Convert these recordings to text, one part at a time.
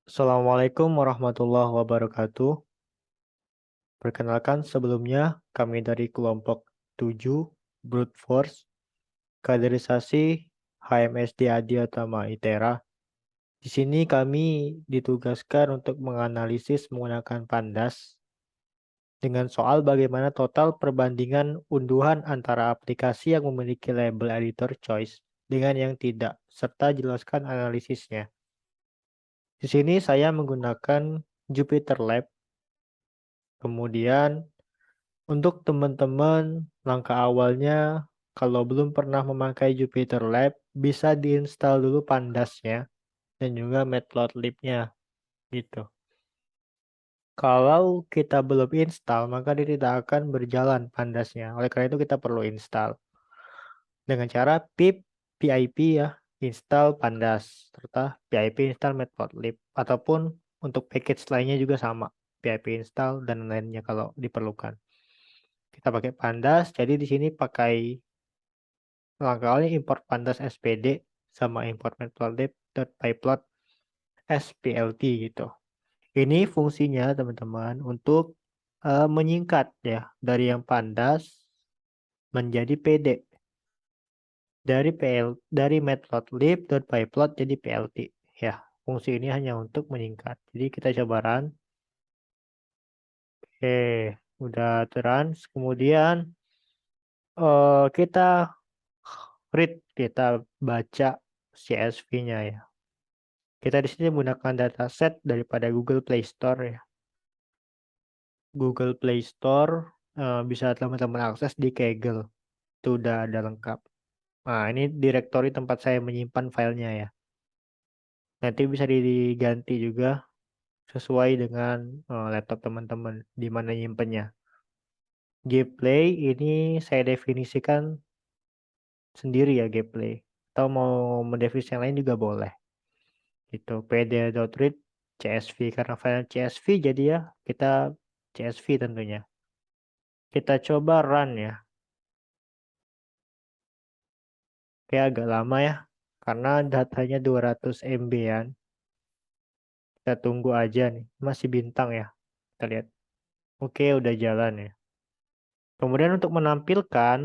Assalamualaikum warahmatullahi wabarakatuh. Perkenalkan sebelumnya kami dari kelompok 7 Brute Force Kaderisasi HMSD Adiatama ITERA. Di sini kami ditugaskan untuk menganalisis menggunakan pandas dengan soal bagaimana total perbandingan unduhan antara aplikasi yang memiliki label editor choice dengan yang tidak, serta jelaskan analisisnya. Di sini saya menggunakan Jupyter Lab. Kemudian untuk teman-teman, langkah awalnya kalau belum pernah memakai Jupyter Lab, bisa diinstal dulu Pandasnya dan juga Matplotlib-nya gitu. Kalau kita belum install, maka dia tidak akan berjalan Pandasnya. Oleh karena itu kita perlu install dengan cara pip ya, install Pandas serta pip install Matplotlib ataupun untuk package lainnya juga sama, pip install dan lainnya kalau diperlukan. Kita pakai Pandas, jadi di sini pakai langkah awalnya import pandas spd sama import matplotlib.pyplot splt gitu. Ini fungsinya teman-teman untuk menyingkat ya dari yang pandas menjadi pd, dari matplotlib.pyplot jadi plt ya. Fungsi ini hanya untuk menyingkat. Jadi kita coba run. Oke, udah trans. Kemudian kita read, kita baca CSV-nya ya. Kita di sini menggunakan dataset daripada Google Play Store ya. Google Play Store bisa teman-teman akses di Kaggle. Itu udah ada lengkap. Nah, ini direktori tempat saya menyimpan filenya ya. Nanti bisa diganti juga sesuai dengan laptop teman-teman di mana nyimpennya. Gplay ini saya definisikan sendiri ya Gplay. Atau mau mendefinisi yang lain juga boleh. Gitu. pd.read CSV karena file CSV jadi ya kita CSV tentunya. Kita coba run ya. Kayak agak lama ya. Karena datanya 200 MB-an. Kita tunggu aja nih. Masih bintang ya. Kita lihat. Oke, udah jalan ya. Kemudian untuk menampilkan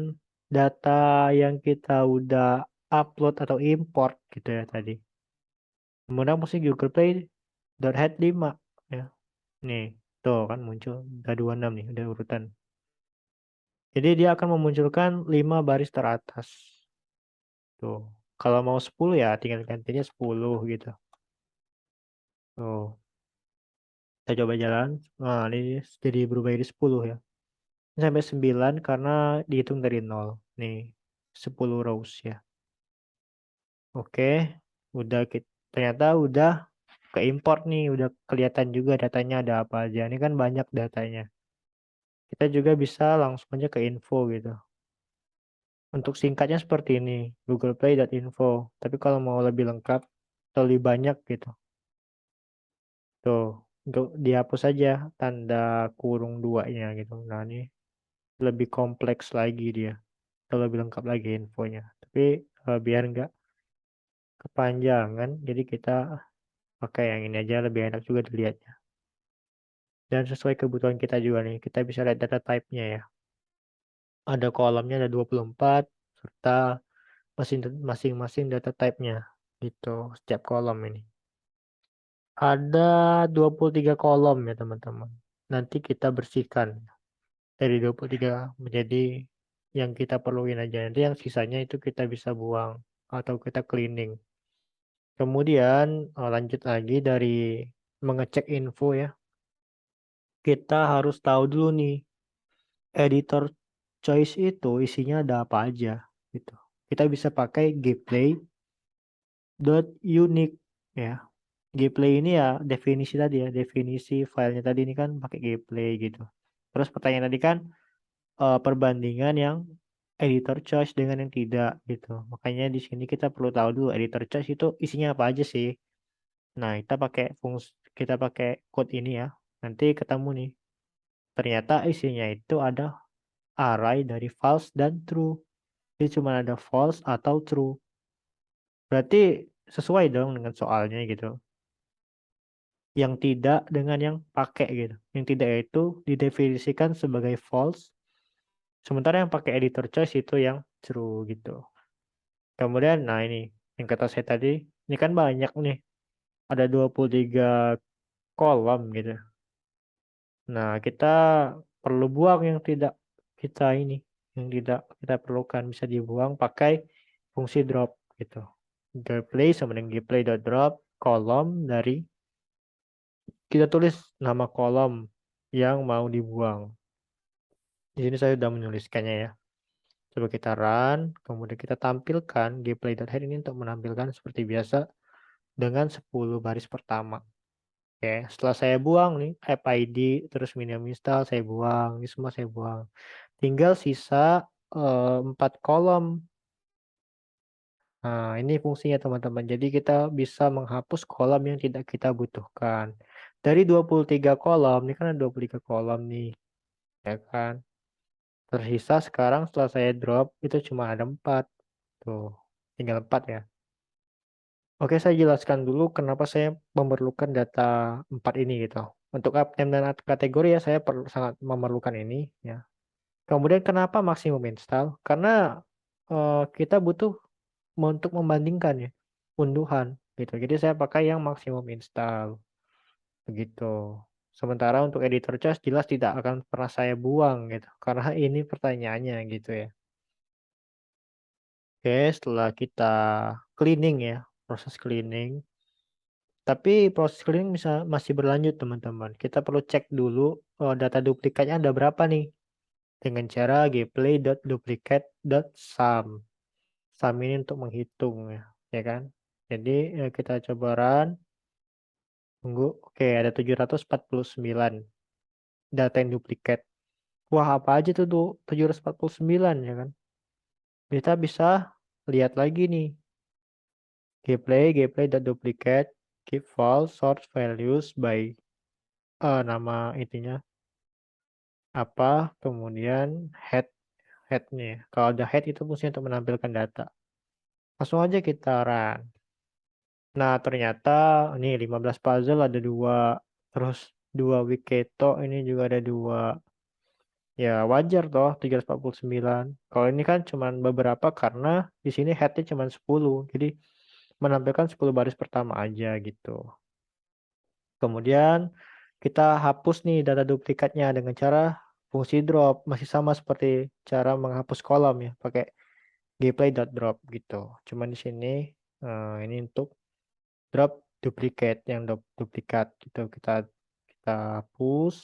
data yang kita udah upload atau import gitu ya tadi. Kemudian musik Google Play .head 5 ya. Nih, tuh kan muncul. Udah 26 nih, udah urutan. Jadi dia akan memunculkan 5 baris teratas. Tuh. Kalau mau 10 ya tinggal gantinya 10 gitu. Tuh. Kita coba jalan. Nah, ini jadi berubah jadi 10 ya. Ini sampai 9 karena dihitung dari 0. Nih, 10 rows ya. Oke, ternyata udah ke import nih, udah kelihatan juga datanya ada apa aja. Ini kan banyak datanya. Kita juga bisa langsung aja ke info gitu. Untuk singkatnya seperti ini, googleplay.info. Tapi kalau mau lebih lengkap atau lebih banyak gitu, tuh, untuk dihapus saja tanda kurung duanya gitu. Nah, ini lebih kompleks lagi dia, atau lebih lengkap lagi infonya. Tapi biar nggak kepanjangan, jadi kita pakai yang ini aja lebih enak juga dilihatnya. Dan sesuai kebutuhan kita juga nih, kita bisa lihat data type-nya ya. Ada kolomnya ada 24 serta masing-masing data type-nya gitu setiap kolom ini. Ada 23 kolom ya teman-teman. Nanti kita bersihkan dari 23 menjadi yang kita perluin aja. Nanti yang sisanya itu kita bisa buang atau kita cleaning. Kemudian lanjut lagi dari mengecek info ya. Kita harus tahu dulu nih editor choice itu isinya ada apa aja gitu. Kita bisa pakai gplay.unique ya. Gplay ini ya definisi tadi ya, definisi filenya tadi ini kan pakai gplay gitu. Terus pertanyaan tadi kan perbandingan yang editor choice dengan yang tidak gitu. Makanya di sini kita perlu tahu dulu editor choice itu isinya apa aja sih. Nah, kita pakai code ini ya. Nanti ketemu nih. Ternyata isinya itu ada array dari false dan true. Jadi cuma ada false atau true. Berarti sesuai dong dengan soalnya gitu. yang tidak dengan yang pakai gitu. Yang tidak itu didefinisikan sebagai false, sementara yang pakai editor choice itu yang true gitu. Kemudian, nah ini yang kata saya tadi, ini kan banyak nih, ada 23 kolom gitu. Nah, kita perlu buang yang tidak kita ini, yang tidak kita perlukan bisa dibuang pakai fungsi drop gitu. Gplay sama dengan gplay.drop kolom dari kita tulis nama kolom yang mau dibuang. Di sini saya sudah menuliskannya ya. Coba kita run, kemudian kita tampilkan gplay.head ini untuk menampilkan seperti biasa dengan 10 baris pertama. Oke, setelah saya buang nih app ID terus minimum install saya buang, ini semua saya buang. Tinggal sisa 4 kolom. Nah, ini fungsinya teman-teman. Jadi kita bisa menghapus kolom yang tidak kita butuhkan. Dari 23 kolom, ini kan ada 23 kolom nih, ya kan? Tersisa sekarang setelah saya drop itu cuma ada 4. Tuh, tinggal 4 ya. Oke, saya jelaskan dulu kenapa saya memerlukan data 4 ini gitu. Untuk uptime dan kategori ya saya sangat memerlukan ini ya. Kemudian kenapa maksimum install? Karena kita butuh untuk membandingkan ya unduhan gitu. Jadi saya pakai yang maksimum install begitu. Sementara untuk editor charge jelas tidak akan pernah saya buang gitu. Karena ini pertanyaannya gitu ya. Oke, setelah kita cleaning ya, proses cleaning. Tapi proses cleaning masih berlanjut teman-teman. Kita perlu cek dulu data duplikatnya ada berapa nih. Dengan cara gplay.duplicate.sum. Sum ini untuk menghitung ya kan. Jadi kita coba run. Tunggu. Oke, ada 749 data yang duplikat. Wah, apa aja tuh 749 ya kan. Kita bisa lihat lagi nih. Gplay.duplicate keep false sort values by nama intinya apa, kemudian headnya. Kalau ada head itu fungsinya untuk menampilkan data. Langsung aja kita run. Nah, ternyata ini 15 puzzle ada dua, terus dua Wiketo ini juga ada dua. Ya wajar toh 349. Kalau ini kan cuman beberapa karena di sini headnya cuman 10. Jadi menampilkan 10 baris pertama aja gitu. Kemudian kita hapus nih data duplikatnya dengan cara fungsi drop. Masih sama seperti cara menghapus kolom ya, pakai gplay.drop gitu. Cuman di sini ini untuk drop duplicate yang duplikat gitu kita hapus.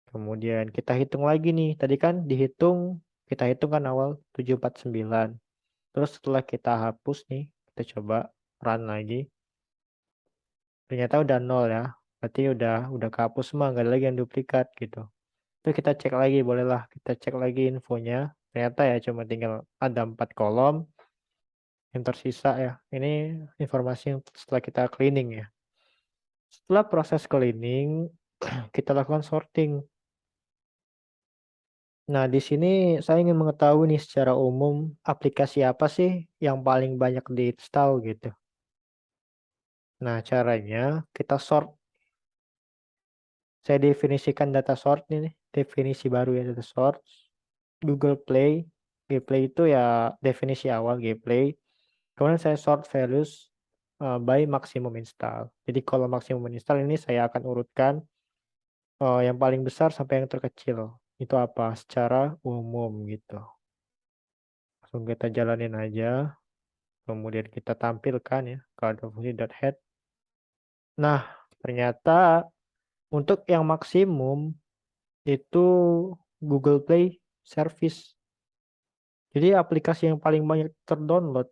Kemudian kita hitung lagi nih. Tadi kan kita hitung kan awal 749. Terus setelah kita hapus nih, kita coba run lagi. Ternyata udah nol ya. Berarti udah kehapus semua, nggak ada lagi yang duplikat gitu. Terus kita cek lagi, bolehlah kita cek lagi infonya. Ternyata ya cuma tinggal ada 4 kolom yang tersisa ya. Ini informasi yang setelah kita cleaning ya. Setelah proses cleaning, kita lakukan sorting. Nah, di sini saya ingin mengetahui nih secara umum aplikasi apa sih yang paling banyak diinstal gitu. Nah, caranya kita sort. Saya definisikan data sort ini, definisi baru ya data sort. Google Play, Gplay itu ya definisi awal Gplay. Kemudian saya sort values by maximum install. Jadi kalau maximum install ini saya akan urutkan yang paling besar sampai yang terkecil. Itu apa? Secara umum gitu. Langsung kita jalanin aja. Kemudian kita tampilkan ya kalau fungsi .head. Nah, ternyata untuk yang maksimum itu Google Play Service. Jadi aplikasi yang paling banyak terdownload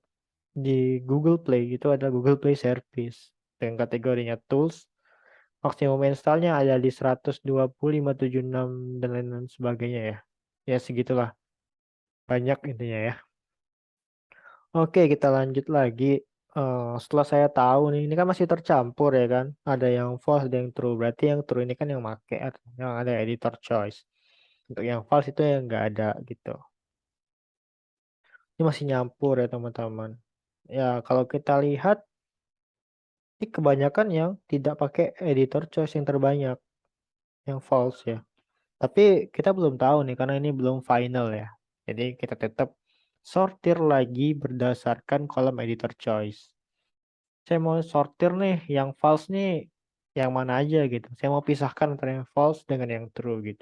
di Google Play itu adalah Google Play Service. Dengan kategorinya tools, maksimum installnya ada di 120, 576 dan lain-lain sebagainya ya. Ya segitulah, banyak intinya ya. Oke, kita lanjut lagi. Setelah saya tahu nih, ini kan masih tercampur ya kan. Ada yang false, ada yang true. Berarti yang true ini kan yang make, yang ada editor choice. Untuk yang false itu yang nggak ada gitu. Ini masih nyampur ya teman-teman. Ya, kalau kita lihat Ini kebanyakan yang tidak pakai editor choice yang terbanyak, yang false ya. Tapi kita belum tahu nih karena ini belum final ya. Jadi kita tetap sortir lagi berdasarkan kolom editor choice. Saya mau sortir nih yang false nih yang mana aja gitu. Saya mau pisahkan antara yang false dengan yang true gitu.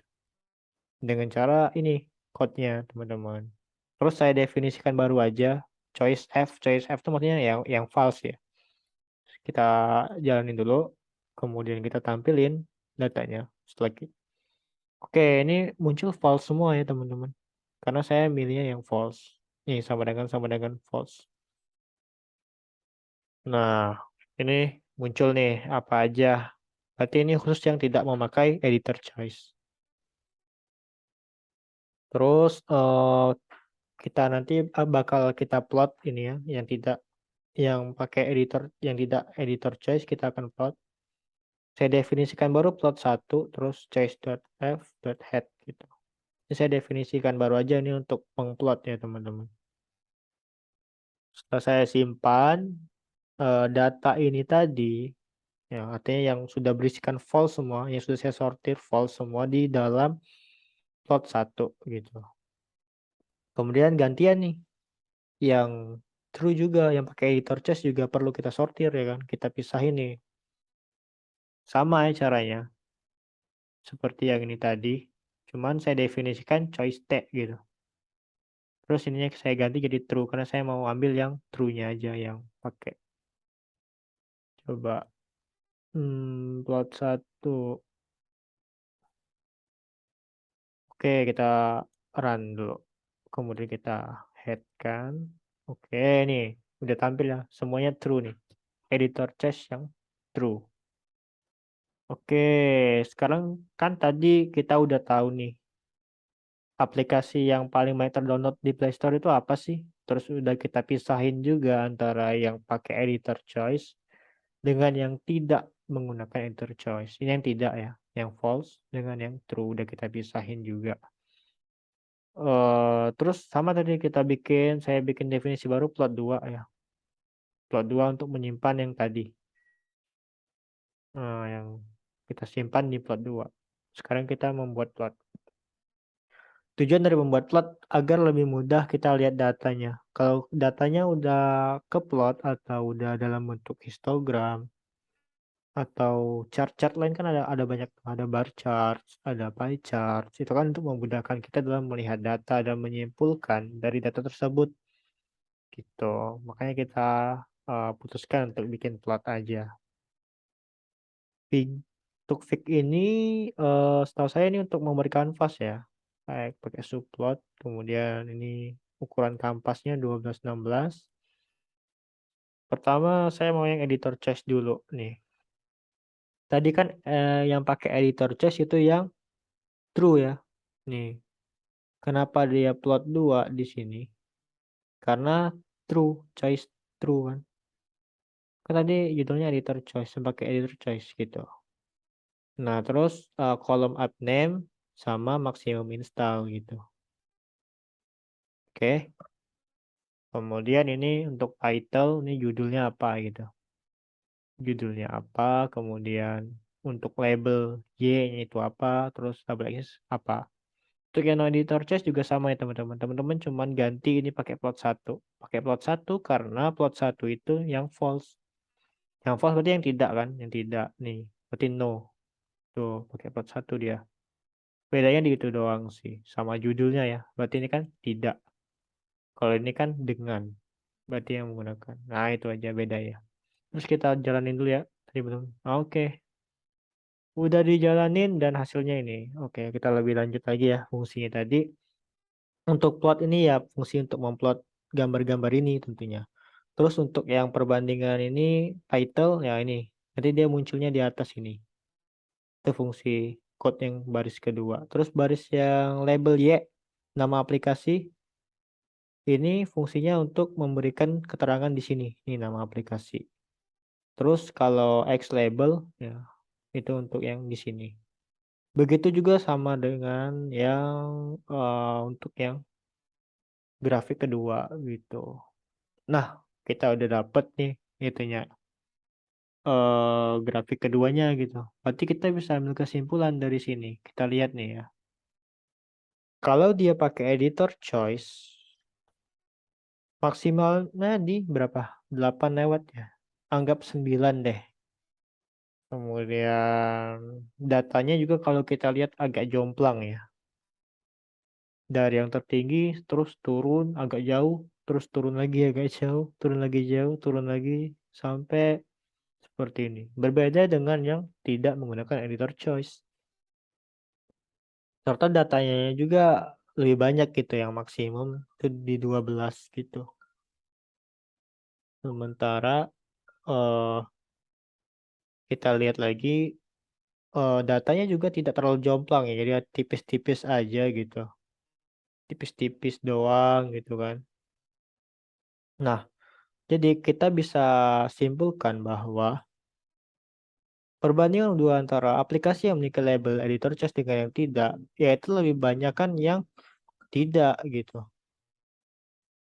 Dengan cara ini code-nya teman-teman. Terus saya definisikan baru aja choice F. Choice F itu maksudnya yang false ya. Kita jalanin dulu, kemudian kita tampilin datanya. Setelah Oke, ini muncul false semua ya teman-teman. Karena saya milihnya yang false. Nih sama dengan false. Nah, ini muncul nih apa aja. Berarti ini khusus yang tidak memakai editor choice. Terus kita nanti bakal kita plot ini ya, yang pakai editor, yang tidak editor choice kita akan plot. Saya definisikan baru plot satu, terus choice.f.head gitu. Ini saya definisikan baru aja nih untuk mengplot ya teman-teman. Setelah saya simpan data ini tadi, ya artinya yang sudah berisikan false semua, yang sudah saya sortir false semua di dalam plot satu gitu. Kemudian gantian nih, yang true juga, yang pakai editor choice juga perlu kita sortir ya kan, kita pisahin nih. Sama ya caranya, seperti yang ini tadi, cuman saya definisikan choice T gitu. Terus ininya saya ganti jadi true karena saya mau ambil yang true-nya aja yang pakai. Coba plot satu. Oke, kita run dulu. Kemudian kita head kan. Oke, nih udah tampil ya. Semuanya true nih. Editor choice yang true. Oke, sekarang kan tadi kita udah tahu nih aplikasi yang paling banyak terdownload di Play Store itu apa sih? Terus udah kita pisahin juga antara yang pakai editor choice dengan yang tidak menggunakan editor choice. Ini yang tidak ya, yang false dengan yang true udah kita pisahin juga. Terus sama tadi saya bikin definisi baru plot 2 ya. Plot 2 untuk menyimpan yang tadi, yang kita simpan di plot 2. Sekarang kita membuat plot. Tujuan dari membuat plot agar lebih mudah kita lihat datanya. Kalau datanya udah ke plot atau udah dalam bentuk histogram atau chart-chart lain kan ada banyak, ada bar chart, ada pie chart. Itu kan untuk memudahkan kita dalam melihat data dan menyimpulkan dari data tersebut. Gitu. Makanya kita putuskan untuk bikin plot aja. Fig, untuk fig ini setahu saya ini untuk memberikan kanvas ya. Kayak pakai subplot, kemudian ini ukuran kampasnya 1216. Pertama saya mau yang editor choice dulu nih. Tadi kan yang pakai editor choice itu yang true ya. Nih, kenapa dia plot 2 di sini? Karena true, choice true kan. Kan tadi judulnya editor choice, sebagai editor choice gitu. Nah, terus kolom app name sama maksimum install gitu. Oke. Kemudian ini untuk title, ini judulnya apa gitu. Judulnya apa, kemudian untuk label Y-nya itu apa, terus double X apa. Untuk yang no editor choice juga sama ya teman-teman. Teman-teman cuman ganti ini pakai plot satu. Pakai plot satu karena plot satu itu yang false. Yang false berarti yang tidak kan, yang tidak nih. Berarti no. Tuh, pakai plot satu dia. Bedanya di itu doang sih, sama judulnya ya. Berarti ini kan tidak. Kalau ini kan dengan. Berarti yang menggunakan. Nah, itu aja beda ya. Terus kita jalanin dulu ya. Tadi belum. Oke. Udah dijalanin dan hasilnya ini. Oke, kita lebih lanjut lagi ya fungsinya tadi. Untuk plot ini ya fungsi untuk memplot gambar-gambar ini tentunya. Terus untuk yang perbandingan ini title ya ini. Nanti dia munculnya di atas ini. Itu fungsi code yang baris kedua. Terus baris yang label Y, nama aplikasi, ini fungsinya untuk memberikan keterangan di sini. Ini nama aplikasi. Terus kalau X label ya itu untuk yang di sini. Begitu juga sama dengan yang untuk yang grafik kedua gitu. Nah, kita udah dapet nih itunya grafik keduanya gitu. Berarti kita bisa ambil kesimpulan dari sini. Kita lihat nih ya. Kalau dia pakai editor choice, maksimalnya di berapa? 8 lewat ya. Anggap 9 deh. Kemudian datanya juga kalau kita lihat agak jomplang ya. Dari yang tertinggi terus turun agak jauh, terus turun lagi agak jauh, turun lagi jauh, turun lagi sampai seperti ini. Berbeda dengan yang tidak menggunakan editor choice. Serta datanya juga lebih banyak gitu, yang maksimum itu di 12 gitu. Sementara eh, kita lihat lagi, datanya juga tidak terlalu jomplang ya, jadi tipis-tipis aja gitu. Tipis-tipis doang gitu kan. Nah, jadi kita bisa simpulkan bahwa perbandingan dua antara aplikasi yang memiliki label editor choice dengan yang tidak, yaitu lebih banyak kan yang tidak gitu.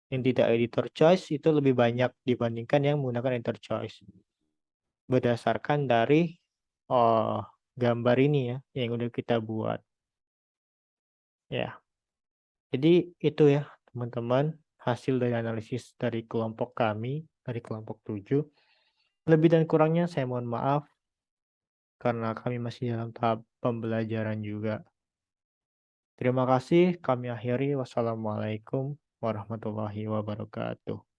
Yang tidak editor choice itu lebih banyak dibandingkan yang menggunakan editor choice. Berdasarkan dari oh, gambar ini ya yang udah kita buat. Ya, jadi itu ya teman-teman, hasil dari analisis dari kelompok kami, dari kelompok 7. Lebih dan kurangnya saya mohon maaf karena kami masih dalam tahap pembelajaran juga. Terima kasih, kami akhiri. Wassalamualaikum warahmatullahi wabarakatuh.